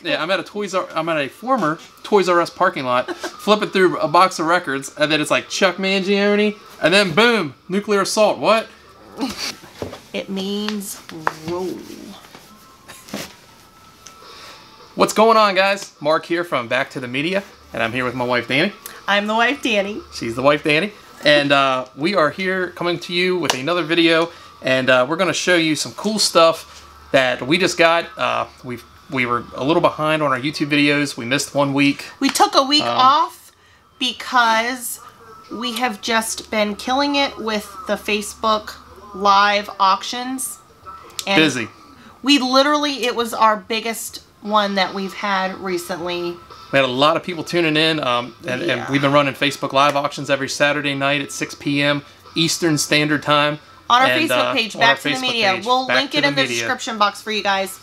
Yeah, I'm at a former Toys R Us parking lot, flipping through a box of records, and then it's like Chuck Mangione, and then boom, nuclear assault. What? It means roll. What's going on, guys? Mark here from Back to the Media, and I'm here with my wife, Dani. I'm the wife, Dani. She's the wife, Dani. And we are here coming to you with another video, and we're going to show you some cool stuff that we just got. We were a little behind on our YouTube videos. We missed 1 week. We took a week off because we have just been killing it with the Facebook live auctions. And busy. We literally, it was our biggest one that we've had recently. We had a lot of people tuning in, and we've been running Facebook live auctions every Saturday night at 6 p.m. Eastern Standard Time. On our Facebook page, Back to the Media. We'll link it in the description box for you guys.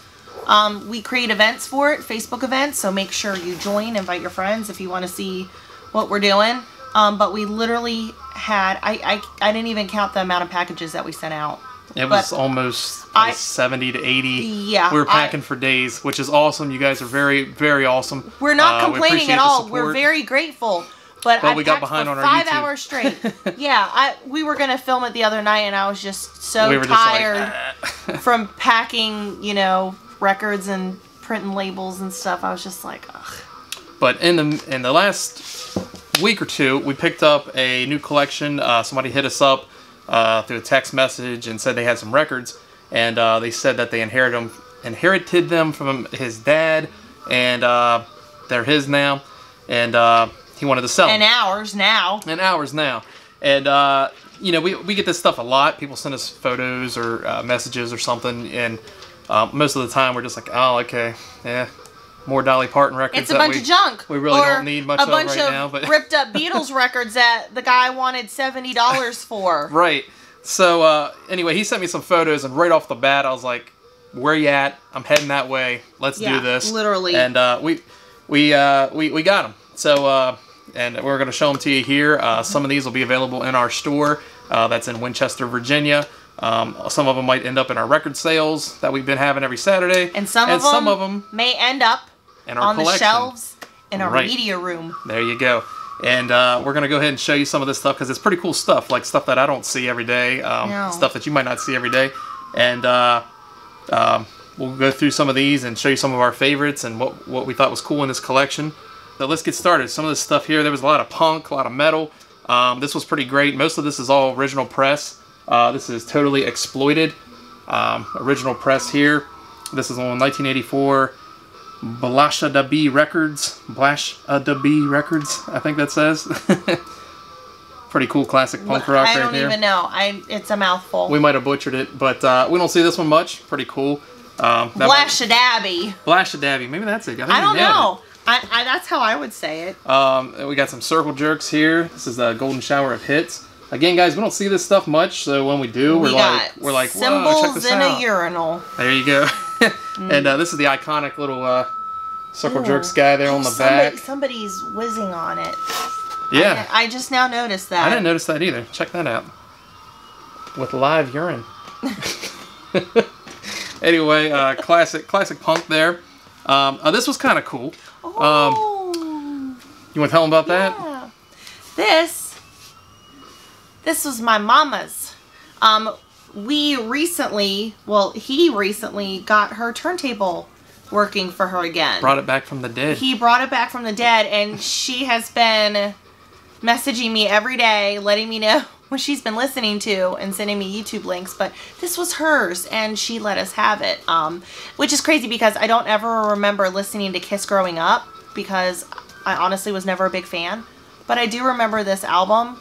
We create events for it, Facebook events, so make sure you join, invite your friends if you want to see what we're doing. But we literally had, I didn't even count the amount of packages that we sent out. It was almost like 70 to 80. Yeah. We were packing for days, which is awesome. You guys are very, very awesome. We're not complaining at all. We're very grateful. But we got behind on our 5 hours straight. Yeah, we were going to film it the other night, and I was just so tired from packing, you know, records and printing labels and stuff. I was just like, ugh. But in the last week or two, we picked up a new collection. Somebody hit us up through a text message and said they had some records, and they said that they inherited them from his dad, and they're his now, and he wanted to sell them. And ours now. And ours now. And you know, we get this stuff a lot. People send us photos or messages or something, and most of the time we're just like, oh, okay, yeah, more Dolly Parton records. It's a bunch of junk. We really don't need much of right now. But ripped up Beatles records that the guy wanted $70 for. Right. So anyway, he sent me some photos, and right off the bat, I was like, "Where you at? I'm heading that way. Let's do this." Literally. And we got them. So and we're going to show them to you here. Some of these will be available in our store. That's in Winchester, Virginia. Some of them might end up in our record sales that we've been having every Saturday. And some of them may end up on the shelves in our media room. There you go. And we're going to go ahead and show you some of this stuff because it's pretty cool stuff, like stuff that I don't see every day, stuff that you might not see every day. And we'll go through some of these and show you some of our favorites and what we thought was cool in this collection. So let's get started. Some of this stuff here, there was a lot of punk, a lot of metal. This was pretty great. Most of this is all original press. This is totally exploited. Original press here. This is on 1984 Blasha da B Records. Blasha da B Records, I think that says. Pretty cool classic punk rock right here. I don't even know. It's a mouthful. We might have butchered it, but we don't see this one much. Pretty cool. Blashadabby. Blashadabby. Maybe that's it. I don't know. That's how I would say it. We got some circle jerks here. This is the golden shower of hits. Again, guys, we don't see this stuff much, so when we do, we're like, whoa, check this out. Symbols in a urinal. There you go. And this is the iconic little circle jerks guy there on the back. Somebody's whizzing on it. Yeah. I just now noticed that. I didn't notice that either. Check that out. With live urine. Anyway, classic punk there. This was kind of cool. Oh. You want to tell them about that? Yeah. This was my mama's. He recently got her turntable working for her again. Brought it back from the dead. He brought it back from the dead, and she has been messaging me every day, letting me know what she's been listening to and sending me YouTube links. But this was hers, and she let us have it, which is crazy because I don't ever remember listening to Kiss growing up because I honestly was never a big fan. But I do remember this album.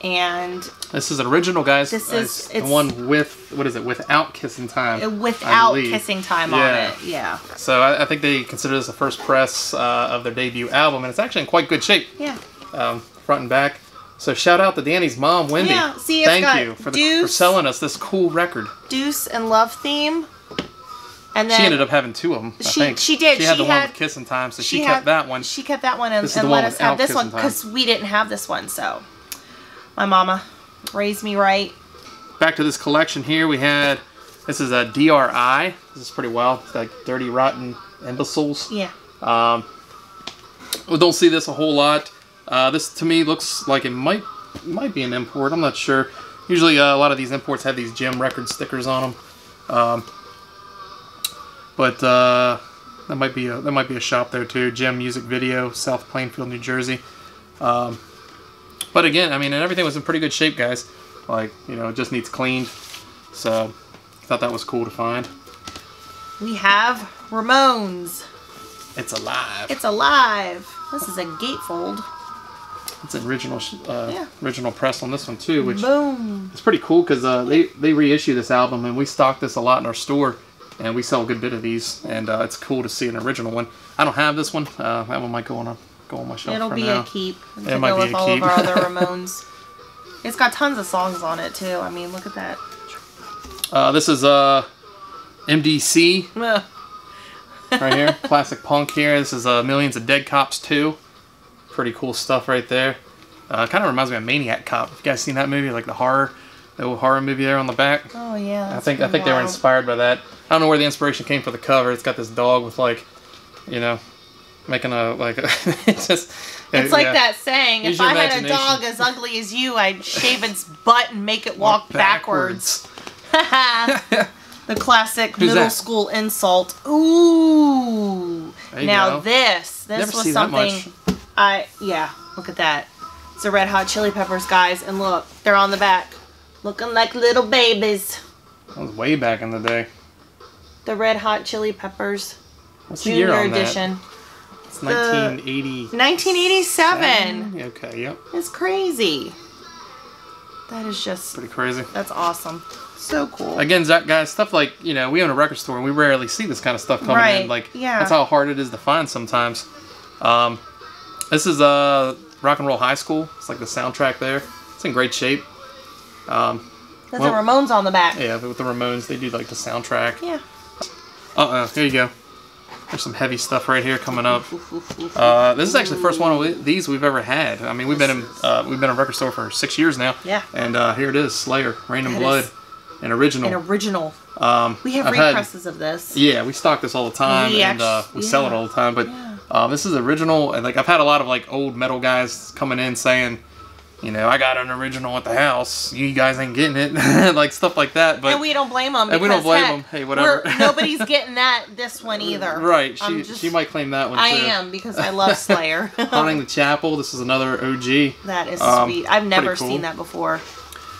And this is original, guys. This is the one with, what is it, without Kissing Time. Without Kissing Time on it, yeah. So I think they consider this the first press of their debut album, and it's actually in quite good shape. Yeah. Front and back. So shout out to Dani's mom, Wendy. Yeah, see, thank you for selling us this cool record. Deuce and Love Theme. And then she ended up having two of them, I think. She did. She had the one with Kissing Time, so she kept that one. She kept that one and let us have this one because we didn't have this one, so... My mama raised me right. Back to this collection here, we had, this is a DRI. This is pretty well. It's like Dirty Rotten imbeciles. Yeah. We don't see this a whole lot. This to me looks like it might be an import. I'm not sure. Usually a lot of these imports have these Gem record stickers on them. But that might be a shop there too. Gem Music Video, South Plainfield, New Jersey. But again, I mean, and everything was in pretty good shape, guys. Like, you know, it just needs cleaned. So I thought that was cool to find. We have Ramones. It's alive. It's alive. This is a gatefold. It's an original press on this one too, which Boom. is pretty cool because they reissue this album, and we stock this a lot in our store, and we sell a good bit of these, and it's cool to see an original one. I don't have this one. That one might go on my shelf. It'll for be now. a keep. It might be a all keep. of our other Ramones. It's got tons of songs on it too. I mean, look at that. This is MDC right here, classic punk here. This is Millions of Dead Cops 2. Pretty cool stuff right there. Kind of reminds me of Maniac Cop. Have you guys seen that movie? Like the old horror movie there on the back. Oh yeah. I think they were inspired by that. I don't know where the inspiration came for the cover. It's got this dog with like, you know, making a like. It's just. It's like that saying, Use if your I had a imagination. dog as ugly as you, I'd shave its butt and make it walk backwards. The classic middle school insult. Ooh. Now this was something yeah, look at that. It's the Red Hot Chili Peppers guys, and look, they're on the back. Looking like little babies. That was way back in the day. The Red Hot Chili Peppers. What's the year on that? Edition. It's 1980. 1987. Okay, yep. It's crazy. That is just pretty crazy. That's awesome. So cool. Again, guys, stuff like, you know, we own a record store and we rarely see this kind of stuff coming in. Like, that's how hard it is to find sometimes. This is Rock and Roll High School. It's like the soundtrack there. It's in great shape. There's the Ramones on the back. Yeah, with the Ramones, they do like the soundtrack. Yeah. Here you go. There's some heavy stuff right here coming up. This is actually the first one of these we've ever had. I mean, we've been in a record store for 6 years now. Yeah. And here it is, Slayer, Rain and Blood, an original. An original. We have represses of this. Yeah, we stock this all the time, we sell it all the time. But this is original, and like I've had a lot of like old metal guys coming in saying, you know, I got an original at the house. You guys ain't getting it, like stuff like that. But and we don't blame them. And we don't blame them. Hey, whatever. Nobody's getting this one either. Right. She might claim that one too. I am, because I love Slayer. Haunting the Chapel. This is another OG. That is sweet. I've never seen that before.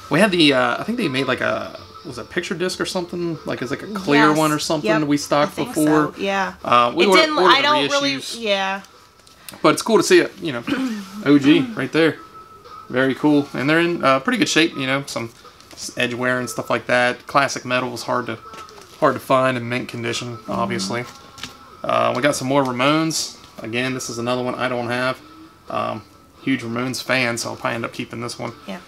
We had the. I think they made like a. Was it a picture disc or something? Like it's like a clear one or something we stocked before. So. Yeah. We ordered I don't really. Yeah. But it's cool to see it. You know, OG right there. Very cool, and they're in pretty good shape. You know, some edge wear and stuff like that. Classic metal was hard to find in mint condition, obviously. We got some more Ramones. Again, this is another one I don't have. Huge Ramones fan, so I'll probably end up keeping this one. Yeah.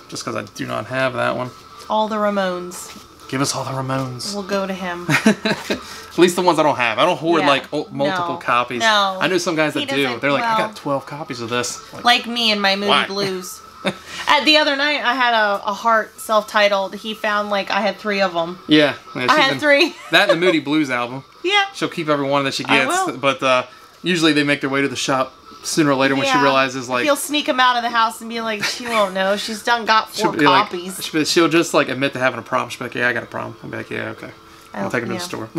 Just because I do not have that one. All the Ramones. Give us all the Ramones. We'll go to him. At least the ones I don't have. I don't hourd like multiple copies. No. I know some guys that do. They're like, I got 12 copies of this. Like me and my Moody Blues. The other night, I had a Heart self-titled. He found like I had 3 of them. Yeah. I had 3. That and the Moody Blues album. Yeah. She'll keep every one that she gets. I will. But usually they make their way to the shop sooner or later when she realizes like he'll sneak them out of the house and be like, she won't know. She's got 4 copies. Like, she'll just like admit to having a problem. She'll be like, yeah, I got a problem. I'll be like, yeah, okay. I'll take it to the store.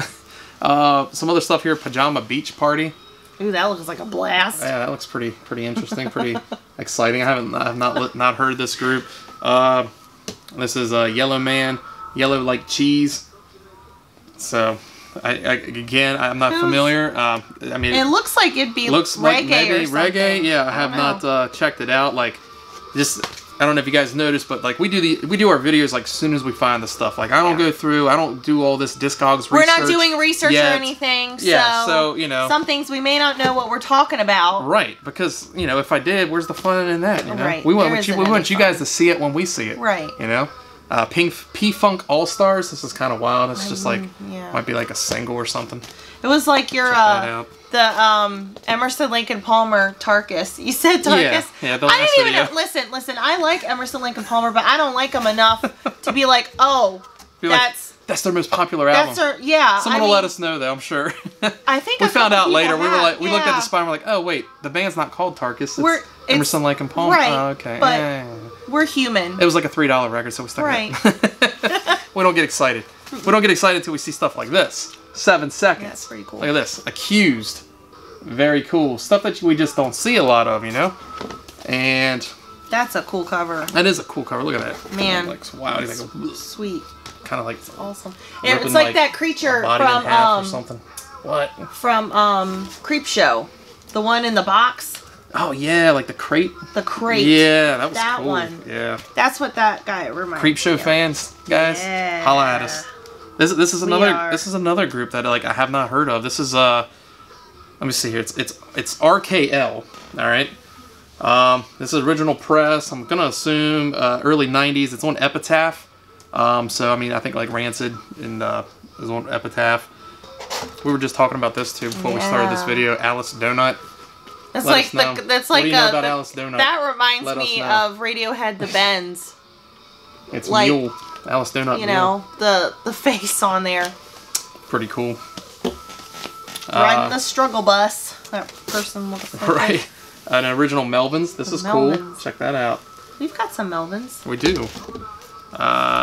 Some other stuff here. Pajama Beach Party. Ooh, that looks like a blast. Yeah, that looks pretty interesting, pretty exciting. I've not heard this group. This is Yellow Man, Yellow Like Cheese. So, I'm not familiar. I mean, it looks like it'd be reggae or something. Reggae. Yeah, I have not checked it out. Like, I don't know if you guys noticed, but like we do our videos like as soon as we find the stuff. Like I don't go through, I don't do all this Discogs research. We're not doing research or anything. So you know, some things we may not know what we're talking about. Right, because you know, if I did, where's the fun in that? You know, right. we want you guys to see it when we see it. Right. You know, P-Funk All Stars. This is kind of wild. It's just like might be like a single or something. It was like your the Emerson, Lake and Palmer Tarkus. You said Tarkus. Yeah. I didn't even listen. I like Emerson, Lake and Palmer, but I don't like them enough to be like, oh, that's That's their most popular album. Someone will let us know, though, I'm sure. I think we found out later. We were like, we looked at the spine. We're like, oh wait, the band's not called Tarkus. It's Emerson, Lake and Palmer. Right. Oh, okay. But we're human. It was like a $3 record, so we stuck it. We don't get excited. We don't get excited until we see stuff like this. 7 seconds. That's pretty cool. Look at this. Accused. Very cool. Stuff that we just don't see a lot of, you know. And that's a cool cover. That is a cool cover. Look at that. Man. Like, wow. Sweet. Kind of like it's awesome. It's like that creature from or something. What? From Creep Show, the one in the box. Oh yeah, like the crate. The crate. Yeah, that was cool. One. Yeah. That's what that guy reminds me. Creep Show fans, guys, holla at us. This is another group that like I have not heard of. This is let me see here. It's RKL. All right. This is original press. I'm gonna assume early '90s. It's on Epitaph. So I mean, I think like Rancid and is on Epitaph. We were just talking about this too before we started this video. Alice Donut. That's like that's like what do you know about Alice Donut? That reminds me of Radiohead, The Bends. It's like, Mule. Alice Donut. You know, the face on there. Pretty cool. Riding the struggle bus. That person looks like right. An original Melvins. This is cool. Check that out. We've got some Melvins. We do.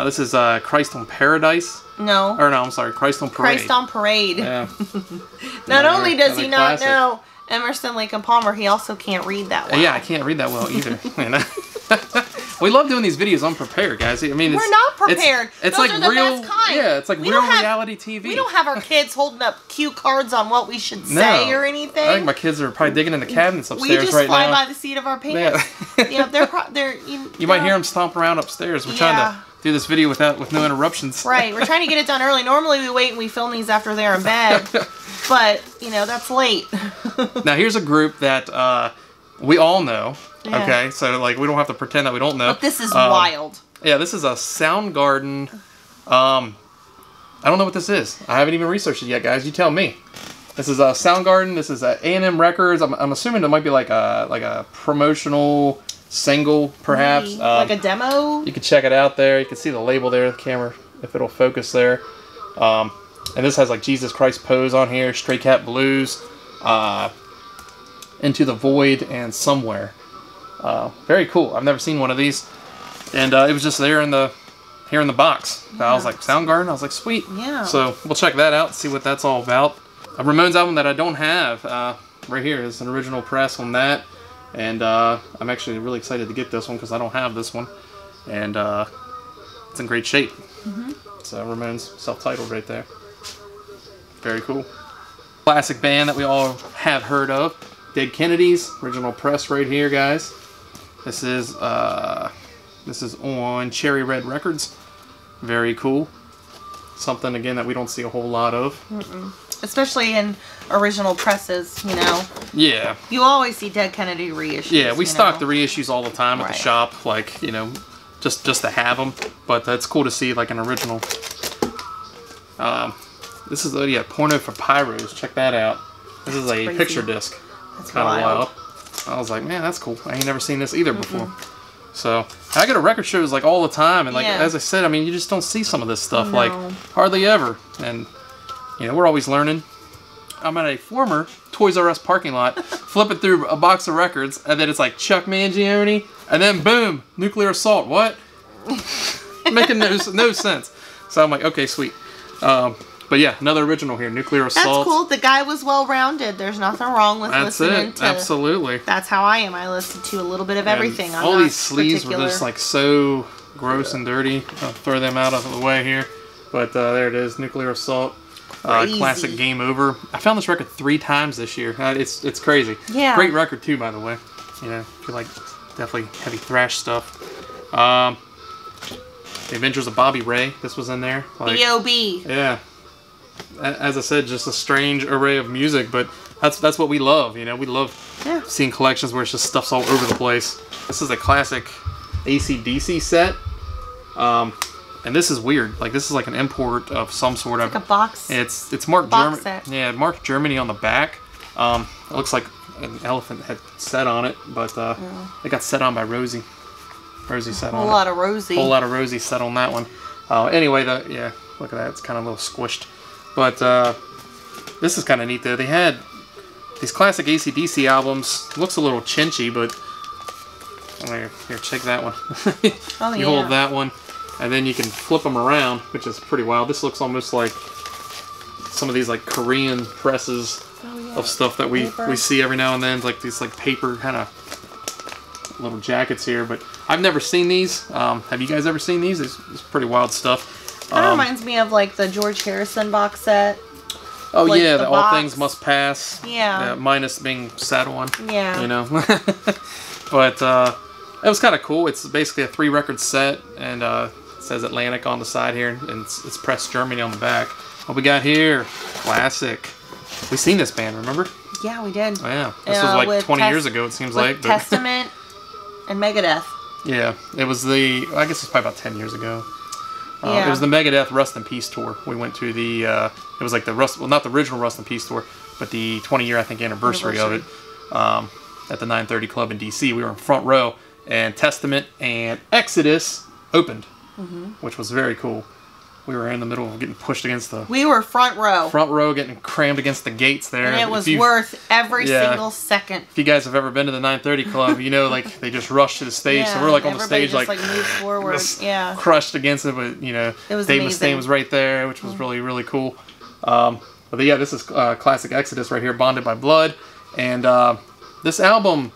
This is Christ on Paradise. No. Or no, I'm sorry, Christ on Parade. Christ on Parade. Yeah. Not only does he not know Emerson, Lake and Palmer, he also can't read that well. Yeah, I can't read that well either. We love doing these videos unprepared, guys. I mean, we're not prepared. It's Those like are the real, best kind. Yeah, it's like real reality TV. We don't have our kids holding up cue cards on what we should say or anything. I think my kids are probably digging in the cabinets upstairs right now. We just fly by the seat of our pants. Yeah, they're. You might hear them stomp around upstairs. We're trying to do this video with no interruptions. Right, we're trying to get it done early. Normally we wait and we film these after they're in bed, but you know that's late. Now here's a group that we all know. Yeah. Okay, so like we don't have to pretend that we don't know. But this is wild. Yeah, this is a Soundgarden. I don't know what this is. I haven't even researched it yet, guys. You tell me. This is a Soundgarden. This is a A&M Records. I'm assuming it might be like a promotional single, perhaps. Like a demo. You can check it out there. You can see the label there. The camera, if it'll focus there. And this has like Jesus Christ Pose on here. Stray Cat Blues. Into the Void and Somewhere. Very cool. I've never seen one of these, and it was just there in the box. Yeah. I was like, Soundgarden. I was like, sweet. Yeah. So we'll check that out. See what that's all about. A Ramones album that I don't have right here is an original press on that, and I'm actually really excited to get this one because I don't have this one, and it's in great shape. Mm-hmm. So Ramones self-titled right there. Very cool. Classic band that we all have heard of. Dead Kennedys, original press right here, guys. This is on Cherry Red Records. Very cool. Something again that we don't see a whole lot of. Especially in original presses, you know. Yeah. You always see Dead Kennedy reissues. Yeah, we stock the reissues all the time at the shop, like, you know, just to have them. But that's cool to see like an original. This is Porno for Pyros. Check that out. This is a picture disc. That's kind of wild. I was like, man, that's cool. I ain't never seen this either before. So I go to record shows like all the time, and like as I said, I mean, you just don't see some of this stuff like hardly ever. And you know, we're always learning. I'm at a former Toys R Us parking lot, flipping through a box of records, and then it's like Chuck Mangione, and then boom, Nuclear Assault. What? Making no sense. So I'm like, okay, sweet. But yeah, another original here, Nuclear Assault. That's cool. The guy was well-rounded. There's nothing wrong with listening to... Absolutely. That's how I am. I listen to a little bit of everything. All these sleeves were just like so gross and dirty. I'll throw them out of the way here. But there it is, Nuclear Assault. Classic Game Over. I found this record 3 times this year. It's crazy. Yeah. Great record too, by the way. You know, if you like definitely heavy thrash stuff. The Adventures of Bobby Ray. This was in there. Like, B.O.B. Yeah. As I said, just a strange array of music, but that's what we love, you know. We love seeing collections where it's just stuff's all over the place. This is a classic AC/DC set, and this is weird. Like this is like an import of some sort of. Like a box. It's marked Germany. Yeah, marked Germany on the back. It looks like an elephant had set on it, but it got set on by Rosie. Rosie set on it. A whole lot of Rosie. A whole lot of Rosie set on that one. Anyway, Look at that. It's kind of a little squished. But this is kind of neat, though. They had these classic AC/DC albums. Looks a little chinchy, but... Here, check that one. Oh, you hold that one, and then you can flip them around, which is pretty wild. This looks almost like some of these like Korean presses of stuff that we see every now and then, like these like paper kind of little jackets here. But I've never seen these. Have you guys ever seen these? It's pretty wild stuff. Kind of reminds me of like the George Harrison box set. Oh like yeah, the All Things Must Pass. Yeah. Minus being sad one. Yeah. You know. But it was kind of cool. It's basically a 3-record set, and it says Atlantic on the side here, and it's pressed Germany on the back. What we got here? Classic. We seen this band, remember? Yeah, we did. Oh, yeah. This was like 20 years ago, it seems like. Testament and Megadeth. Yeah. It was I guess it's probably about 10 years ago. Yeah. It was the Megadeth Rust in Peace tour. We went to the, it was like the not the original Rust in Peace tour, but the 20-year, I think, anniversary of it at the 930 Club in D.C. We were in front row, and Testament and Exodus opened, which was very cool. We were in the middle of getting pushed against the... We were front row. Front row, getting crammed against the gates there. And it was worth every single second. If you guys have ever been to the 930 Club, you know, like, they just rush to the stage. So we're, like, on the stage, just, like moves forward. Yeah. Crushed against it, but, you know, it was Dave amazing. Mustaine was right there, which was really, really cool. But, yeah, this is classic Exodus right here, Bonded by Blood. And this album,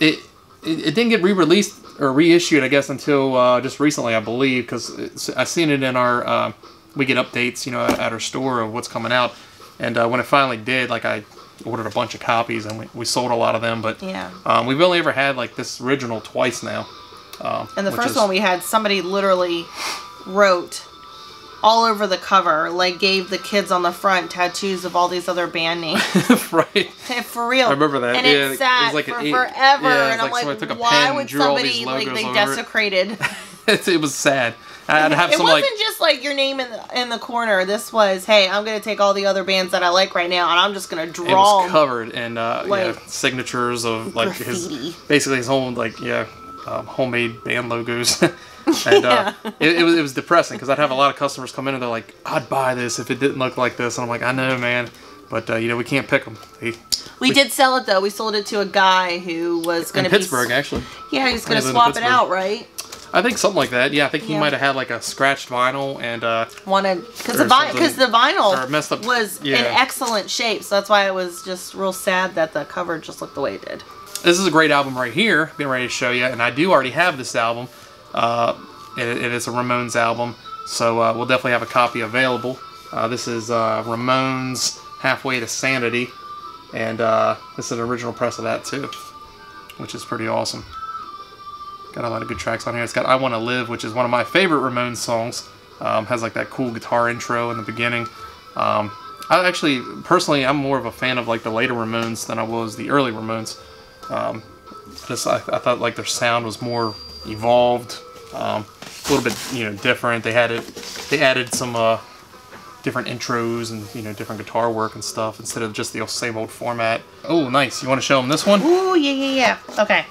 it didn't get re-released or reissued, I guess, until just recently, I believe, because I seen it in our, we get updates, you know, at our store of what's coming out, and when it finally did, like, I ordered a bunch of copies, and we sold a lot of them, but we've only ever had, like, this original twice now. And the first one we had, somebody literally wrote all over the cover, like gave the kids on the front tattoos of all these other band names. Right. For real. I remember that. And it sat for forever. And I'm like, why would somebody, like, they desecrated? It was sad. I'd have it some, wasn't just like your name in the corner. This was, hey, I'm going to take all the other bands that I like right now, and I'm just going to draw. It was covered in signatures of like basically his whole homemade band logos. And it was depressing because I'd have a lot of customers come in and they're like, I'd buy this if it didn't look like this. And I'm like, I know, man, but you know, we can't pick them. We did sell it though. We sold it to a guy who was going to be Pittsburgh, actually. Yeah, he was going to swap it out, right? I think something like that. Yeah, I think he might have had like a scratched vinyl and wanted because the vinyl was in excellent shape. So that's why it was just real sad that the cover just looked the way it did. This is a great album right here. Being ready to show you, and I do already have this album. It is a Ramones album, so we'll definitely have a copy available. This is Ramones Halfway to Sanity, and this is an original press of that too, which is pretty awesome. Got a lot of good tracks on here. It's got I Want to Live, which is one of my favorite Ramones songs. Has like that cool guitar intro in the beginning. I actually, personally, I'm more of a fan of like the later Ramones than I was the early Ramones. I thought like their sound was more evolved, a little bit, you know, different. They added some different intros and, different guitar work and stuff instead of just the same old format. Oh, nice. You want to show them this one? Ooh, yeah. Okay.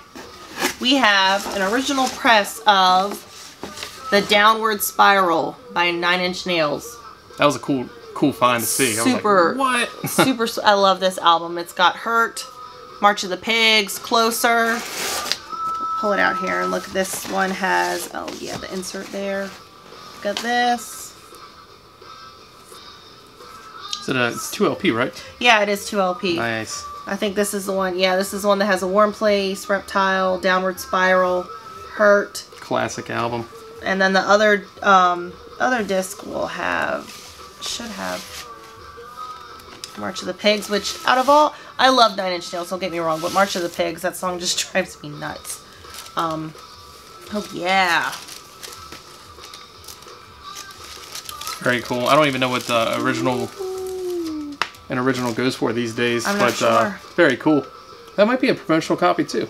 We have an original press of The Downward Spiral by 9 Inch Nails. That was a cool find to see. Super. I was like, what? Super. I love this album. It's got Hurt, March of the Pigs, Closer. Pull it out here and look. This one has, the insert there. Got this. It's 2 LP, right? Yeah, it is 2 LP. Nice. I think this is the one. Yeah, this is the one that has A Warm Place, Reptile, Downward Spiral, Hurt. Classic album. And then the other disc should have March of the Pigs, which out of all, I love 9 Inch Nails, don't get me wrong, but March of the Pigs, that song just drives me nuts. Oh yeah. Very cool. I don't even know what the original goes for these days, I'm not sure. Very cool. That might be a promotional copy too.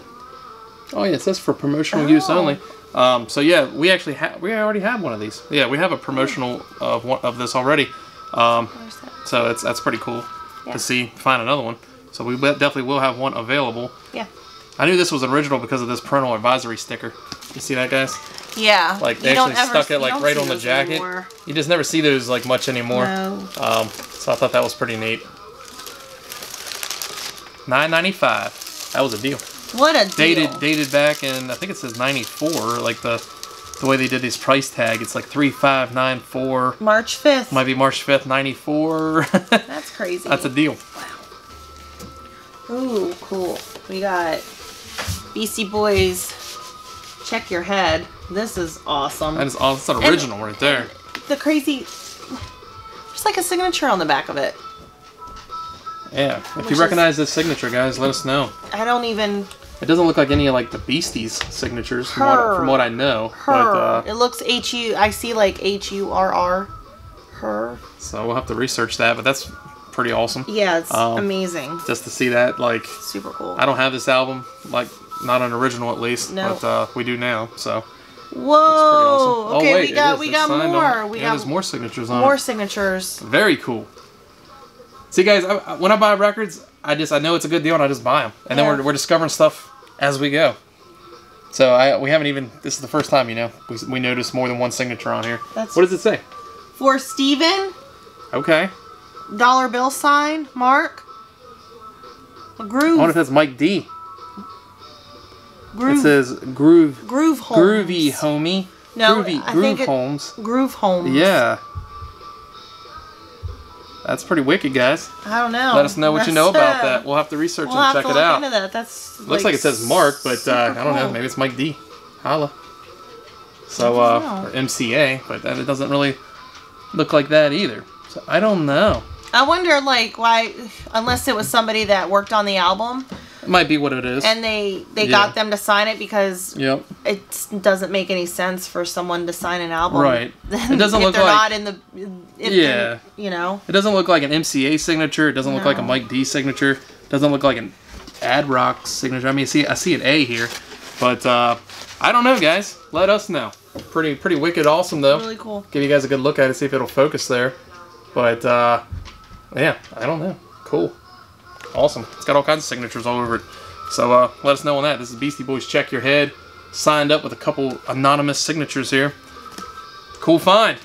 Oh yeah, it says for promotional use only. So yeah, we already have one of these. Yeah, we have a promotional of this already. So that's pretty cool to find another one. So we definitely will have one available. Yeah. I knew this was an original because of this parental advisory sticker. You see that, guys? Yeah. Like they actually stuck it like right on the jacket. Anymore. You just never see those like much anymore. No. So I thought that was pretty neat. $9.95. That was a deal. What a deal. Dated back in, I think it says 94. Like the way they did this price tag, it's like 3594. March 5th. Might be March 5th, 94. That's crazy. That's a deal. Wow. Ooh, cool. We got Beastie Boys. Check Your Head. This is awesome. That is awesome. It's an original right there. The crazy, just like a signature on the back of it. Yeah. If you recognize this signature, guys, let us know. I don't even. It doesn't look like any of like the Beasties signatures from what I know. But, it looks H-U. I see like H-U-R-R. Her. So we'll have to research that, but that's pretty awesome. Yeah, it's amazing. Just to see that, like, super cool. I don't have this album, like, not an original at least, but we do now. So. Whoa! Awesome. Okay, oh, wait, we got more. There's more signatures on it. More signatures. Very cool. See, guys, when I buy records, I know it's a good deal and I just buy them, and then we're discovering stuff as we go. So we haven't even. This is the first time, we noticed more than one signature on here. What does it say? For Steven. Okay. Dollar bill sign. Mark. A groove. I wonder if that's Mike D. Groove. It says Groove. Groove Holmes. Groovy homie. No, Groove Holmes. Groove Holmes. Yeah. That's pretty wicked, guys. I don't know. Let us know what you know about that. We'll have to research and check it out. Into that. That's looks like it says Mark, but I don't know. Maybe it's Mike D. Holla. So, or MCA, but it doesn't really look like that either. So I don't know. I wonder, like, why, unless it was somebody that worked on the album. It might be what it is. And they got them to sign it because it doesn't make any sense for someone to sign an album. Right. It doesn't look like... not in the... It doesn't look like an MCA signature. It doesn't look like a Mike D signature. It doesn't look like an Ad Rock signature. I mean, I see an A here. But, I don't know, guys. Let us know. Pretty wicked awesome, though. Really cool. Give you guys a good look at it, see if it'll focus there. But, yeah, I don't know. Cool. Awesome. It's got all kinds of signatures all over it. So let us know on that. This is Beastie Boys Check Your Head. Signed up with a couple anonymous signatures here. Cool find.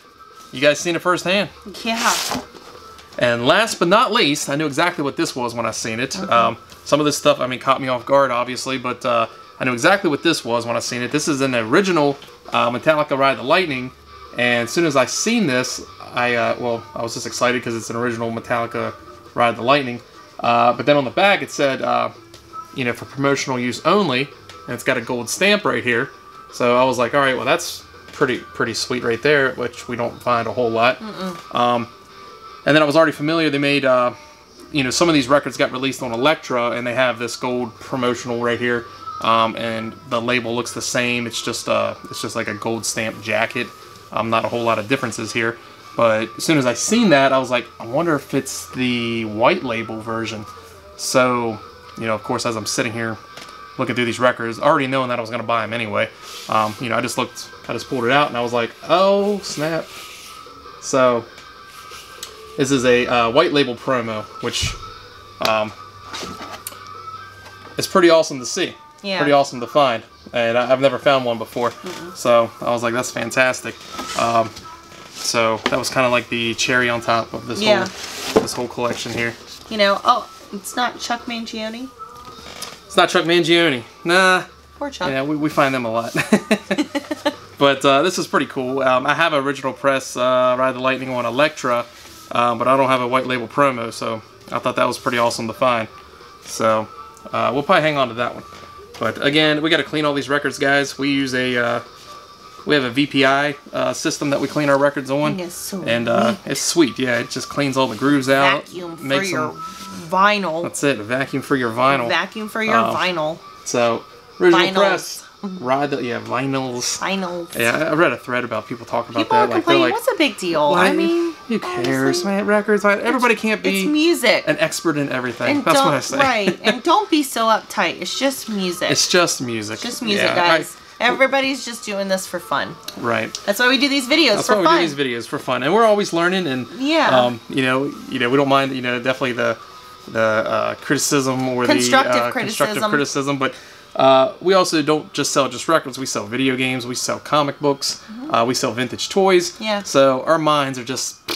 You guys seen it firsthand? Yeah. And last but not least, I knew exactly what this was when I seen it. Some of this stuff, caught me off guard, obviously, but I knew exactly what this was when I seen it. This is an original Metallica Ride the Lightning. And as soon as I seen this, I was just excited because it's an original Metallica Ride the Lightning. But then on the back it said, for promotional use only, and it's got a gold stamp right here. So I was like, all right, well that's pretty sweet right there, which we don't find a whole lot. And then I was already familiar. They made, some of these records got released on Elektra, and they have this gold promotional right here, and the label looks the same. It's just like a gold stamp jacket. Not a whole lot of differences here. But as soon as I seen that, I was like, I wonder if it's the white label version. So, of course, as I'm sitting here looking through these records, already knowing that I was going to buy them anyway, I just pulled it out, and I was like, oh, snap. So, this is a white label promo, which is pretty awesome to see. Yeah. Pretty awesome to find. And I've never found one before. So, I was like, that's fantastic. So that was kind of like the cherry on top of this whole collection here. It's not Chuck Mangione? It's not Chuck Mangione. Nah. Poor Chuck. Yeah, we find them a lot. But this is pretty cool. I have an original press Ride the Lightning on Elektra, but I don't have a white label promo, so I thought that was pretty awesome to find. So we'll probably hang on to that one. But again, we got to clean all these records, guys. We use we have a VPI system that we clean our records on. It's so it's sweet. Yeah, it just cleans all the grooves out. Vacuum for your vinyl. That's it. Vacuum for your vinyl. Vacuum for your vinyl. So, original press. Vinyls. Vinyls. Yeah, I read a thread about people talking about that. People are complaining, what's a big deal? Who cares, man? Records, everybody can't be music. An expert in everything. That's what I say. Right, and don't be so uptight. It's just music. It's just music. It's just music, guys. Everybody's just doing this for fun. Right. That's why we do these videos for fun. That's why we do these videos for fun, and we're always learning. And we don't mind. Definitely the criticism or constructive criticism, but We also don't just sell records. We sell video games. We sell comic books. We sell vintage toys. Yeah. So our minds are just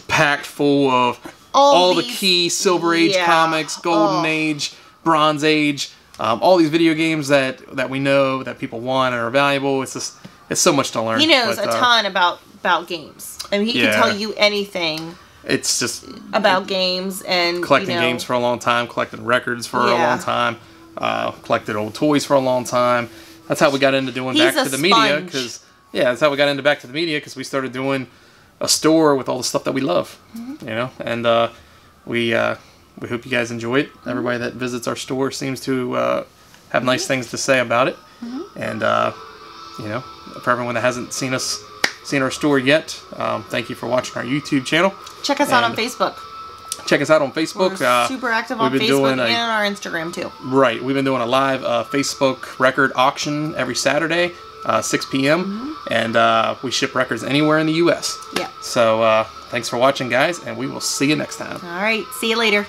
packed full of all the key Silver Age comics, Golden Age, Bronze Age, all these video games that we know that people want and are valuable. It's so much to learn. He knows a ton about games. I mean, he can tell you anything. It's just about games and collecting games for a long time, collecting records for a long time, collected old toys for a long time. That's how we got into doing Back to the Media, because that's how we got into Back to the Media, because we started doing a store with all the stuff that we love, you know. And we hope you guys enjoy it. Everybody that visits our store seems to have nice things to say about it, and you know, for everyone that hasn't seen our store yet, thank you for watching our YouTube channel. Check us out on Facebook. Check us out on Facebook. We're super active on Facebook and on our Instagram too. Right. We've been doing a live Facebook record auction every Saturday, 6 p.m. And we ship records anywhere in the U.S. Yeah. So thanks for watching, guys, and we will see you next time. All right. See you later.